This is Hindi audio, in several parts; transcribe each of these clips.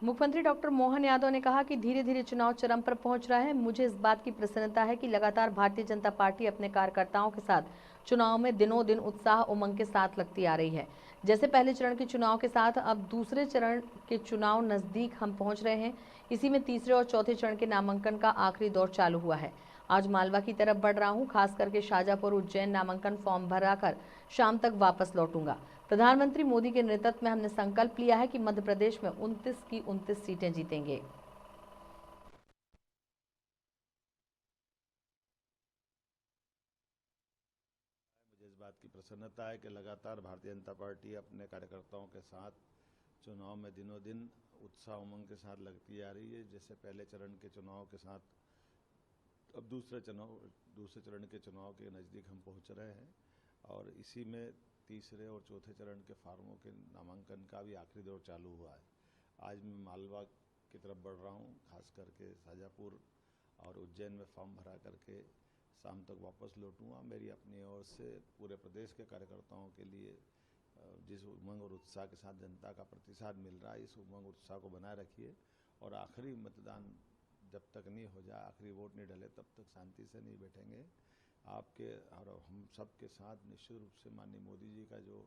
मुख्यमंत्री डॉक्टर मोहन यादव ने कहा कि धीरे धीरे चुनाव चरम पर पहुंच रहा है। मुझे इस बात की प्रसन्नता है कि लगातार भारतीय जनता पार्टी अपने कार्यकर्ताओं के साथ चुनाव में दिनों दिन उत्साह उमंग के साथ लगती आ रही है। जैसे पहले चरण के चुनाव के साथ अब दूसरे चरण के चुनाव नजदीक हम पहुंच रहे हैं। इसी में तीसरे और चौथे चरण के नामांकन का आखिरी दौर चालू हुआ है। आज मालवा की तरफ बढ़ रहा हूं, खास करके शाजापुर उज्जैन नामांकन फॉर्म भराकर शाम तक वापस लौटूंगा। प्रधानमंत्री मोदी के नेतृत्व में हमने संकल्प लिया है कि मध्य प्रदेश में 29 की 29 सीटें जीतेंगे। मुझे इस बात की प्रसन्नता है कि लगातार भारतीय जनता पार्टी अपने कार्यकर्ताओं के साथ चुनाव में दिनों दिन उत्साह उमंग के साथ लगती आ रही है। जैसे पहले चरण के चुनाव के साथ अब दूसरे चरण के चुनाव के नज़दीक हम पहुंच रहे हैं और इसी में तीसरे और चौथे चरण के फार्मों के नामांकन का भी आखिरी दौर चालू हुआ है। आज मैं मालवा की तरफ बढ़ रहा हूं, खास करके शाजापुर और उज्जैन में फॉर्म भरा करके शाम तक वापस लौटूंगा। मेरी अपनी ओर से पूरे प्रदेश के कार्यकर्ताओं के लिए जिस उमंग और उत्साह के साथ जनता का प्रतिसाद मिल रहा है, इस उमंग उत्साह को बनाए रखिए और आखिरी मतदान जब तक नहीं हो जाए, आखिरी वोट नहीं डले, तब तक शांति से नहीं बैठेंगे। आपके और हम सब के साथ निश्चित रूप से माननीय मोदी जी का जो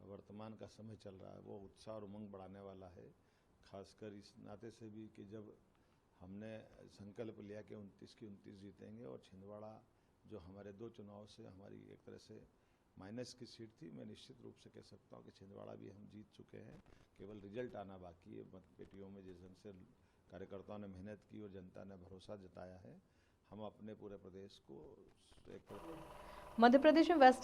वर्तमान का समय चल रहा है वो उत्साह और उमंग बढ़ाने वाला है। खासकर इस नाते से भी कि जब हमने संकल्प लिया कि 29 की 29 जीतेंगे और छिंदवाड़ा जो हमारे 2 चुनाव से हमारी एक तरह से माइनस की सीट थी, मैं निश्चित रूप से कह सकता हूं कि छिंदवाड़ा भी हम जीत चुके हैं। केवल रिजल्ट आना बाकी है। मतपेटियों में जिस ढंग से कार्यकर्ताओं ने मेहनत की और जनता ने भरोसा जताया है, हम अपने पूरे प्रदेश को एक मध्य प्रदेश में वेस्ट